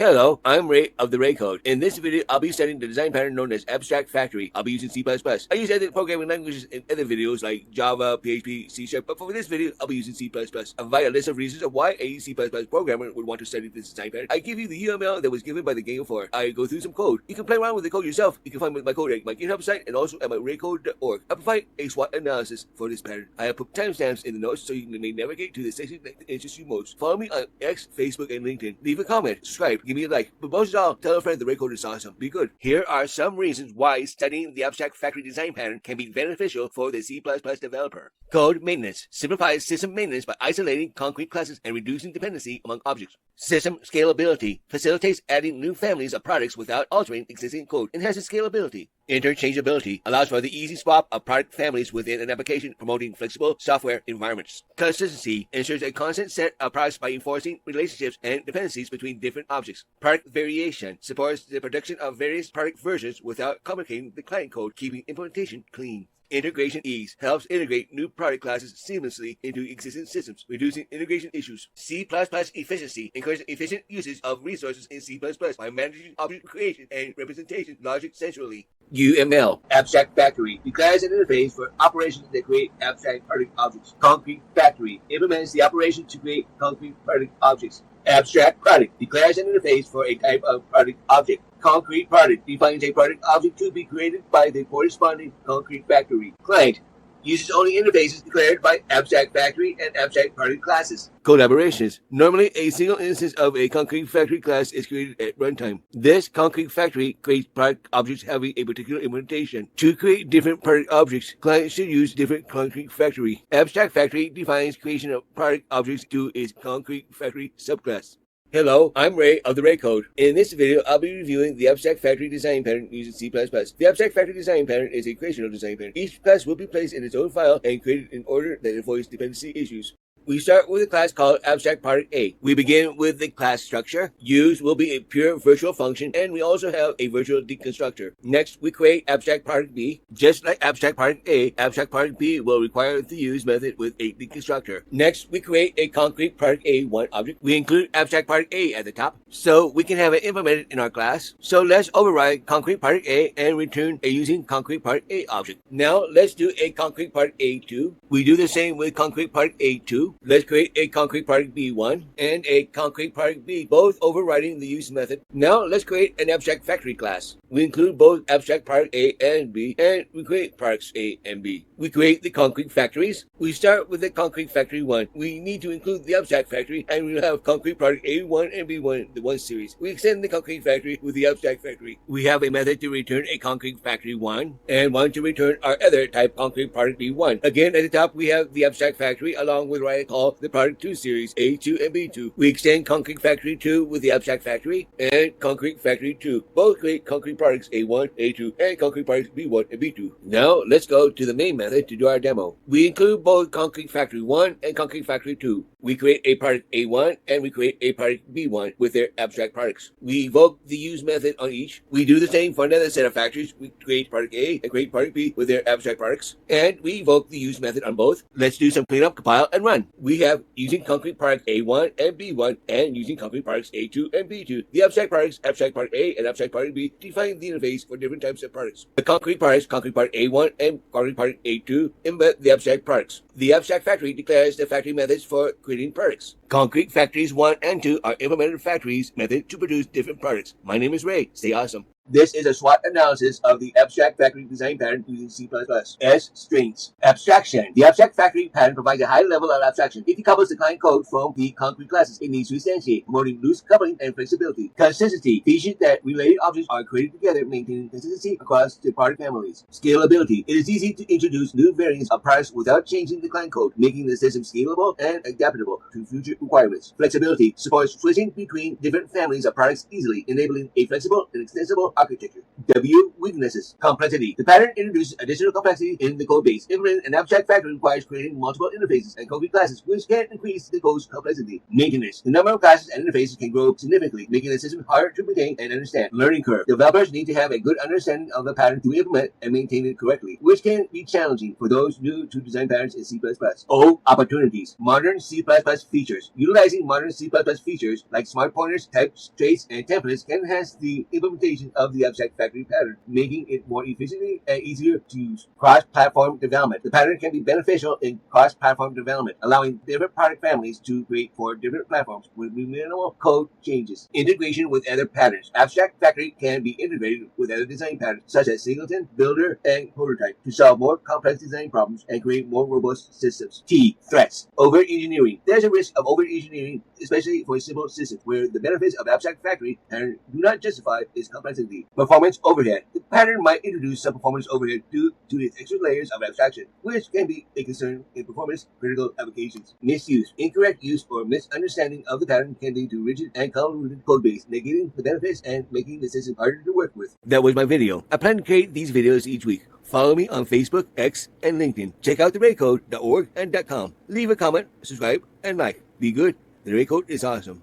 Hello, I'm Ray of the Ray Code. In this video, I'll be studying the design pattern known as Abstract Factory. I'll be using C++. I use other programming languages in other videos like Java, PHP, C#, but for this video, I'll be using C++. I provide a list of reasons of why a C++ programmer would want to study this design pattern. I give you the UML that was given by the game before. I go through some code. You can play around with the code yourself. You can find my code at my GitHub site and also at my raycode.org. I provide a SWOT analysis for this pattern. I have put timestamps in the notes so you can navigate to the section that interests you most. Follow me on X, Facebook, and LinkedIn. Leave a comment, subscribe, give me a like. But most of all, tell a friend the Ray Code is awesome. Be good. Here are some reasons why studying the Abstract Factory design pattern can be beneficial for the C++ developer. Code maintenance simplifies system maintenance by isolating concrete classes and reducing dependency among objects. System scalability facilitates adding new families of products without altering existing code. Enhances scalability. Interchangeability allows for the easy swap of product families within an application, promoting flexible software environments. Consistency ensures a constant set of products by enforcing relationships and dependencies between different objects. Product variation supports the production of various product versions without complicating the client code, keeping implementation clean. Integration ease helps integrate new product classes seamlessly into existing systems, reducing integration issues. C++ efficiency encourages efficient usage of resources in C++ by managing object creation and representation logic centrally. UML Abstract Factory declares an interface for operations that create abstract product objects. Concrete Factory implements the operation to create concrete product objects. Abstract Product declares an interface for a type of product object. Concrete Product defines a product object to be created by the corresponding Concrete Factory. Client uses only interfaces declared by Abstract Factory and Abstract Product classes. Collaborations. Normally, a single instance of a Concrete Factory class is created at runtime. This Concrete Factory creates product objects having a particular implementation. To create different product objects, clients should use different Concrete Factory. Abstract Factory defines creation of product objects to its Concrete Factory subclass. Hello, I'm Ray of the Ray Code. In this video, I'll be reviewing the Abstract Factory design pattern using C++. The Abstract Factory design pattern is a creational design pattern. Each class will be placed in its own file and created in order that avoids dependency issues. We start with a class called Abstract Product A. We begin with the class structure. Use will be a pure virtual function, and we also have a virtual deconstructor. Next, we create Abstract Product B. Just like Abstract Product A, Abstract Product B will require the use method with a deconstructor. Next, we create a Concrete Product A1 object. We include Abstract Product A at the top, so we can have it implemented in our class. So let's override Concrete Product A and return a using Concrete Product A object. Now, let's do a Concrete Product A2. We do the same with Concrete Product A2. Let's create a Concrete Product B1 and a Concrete Product B, both overriding the use method. Now let's create an Abstract Factory class. We include both Abstract Product A and B, and we create products A and B. We create the Concrete Factories. We start with the Concrete Factory 1. We need to include the Abstract Factory, and we'll have Concrete Product A1 and B1, the 1 series. We extend the Concrete Factory with the Abstract Factory. We have a method to return a Concrete Factory 1, and one to return our other type Concrete Product B1. Again, at the top, we have the Abstract Factory, along with what I call the Product 2 series, A2 and B2. We extend Concrete Factory 2 with the Abstract Factory and Concrete Factory 2. Both create Concrete Products A1, A2, and Concrete Products B1 and B2. Now, let's go to the main method to do our demo. We include both Concrete Factory 1 and Concrete Factory 2. We create a product A1 and we create a product B1 with their abstract products. We evoke the use method on each. We do the same for another set of factories. We create product A and create product B with their abstract products. And we evoke the use method on both. Let's do some cleanup, compile, and run. We have using Concrete Product A1 and B1 and using Concrete Products A2 and B2. The abstract products, Abstract Product A and Abstract Product B, define the interface for different types of products. The Concrete Products, Concrete Product A1 and Concrete Product A2 embed the abstract products. The Abstract Factory declares the factory methods for creating products. Concrete Factories 1 and 2 are implemented factories method to produce different products. My name is Ray. Stay awesome. This is a SWOT analysis of the Abstract Factory design pattern using C++. S strings. Abstraction. The Abstract Factory pattern provides a high level of abstraction. It decouples the client code from the concrete classes it needs to instantiate, promoting loose coupling and flexibility. Consistency. Features that related objects are created together, maintaining consistency across the product families. Scalability. It is easy to introduce new variants of products without changing the client code, making the system scalable and adaptable to future requirements. Flexibility. Supports switching between different families of products easily, enabling a flexible and extensible optimal architecture. W. Weaknesses. Complexity. The pattern introduces additional complexity in the code base. Implementing an abstract factory requires creating multiple interfaces and code classes, which can increase the code's complexity. Maintenance. The number of classes and interfaces can grow significantly, making the system harder to maintain and understand. Learning curve. Developers need to have a good understanding of the pattern to implement and maintain it correctly, which can be challenging for those new to design patterns in C++. O. Opportunities. Modern C++ features. Utilizing modern C++ features like smart pointers, types, traits, and templates can enhance the implementation of the abstract factory pattern, making it more efficiently and easier to use. Cross-platform development. The pattern can be beneficial in cross-platform development, allowing different product families to create for different platforms with minimal code changes. Integration with other patterns. Abstract factory can be integrated with other design patterns such as singleton, builder, and prototype to solve more complex design problems and create more robust systems. T. Threats. Over-engineering. There's a risk of over-engineering, especially for simple systems where the benefits of abstract factory pattern do not justify its complexity. Performance overhead. The pattern might introduce some performance overhead due to its extra layers of abstraction, which can be a concern in performance-critical applications. Misuse. Incorrect use or misunderstanding of the pattern can lead to rigid and convoluted code base, negating the benefits and making the system harder to work with. That was my video. I plan to create these videos each week. Follow me on Facebook, X, and LinkedIn. Check out theraycode.org and .com. Leave a comment, subscribe, and like. Be good. The Ray Code is awesome.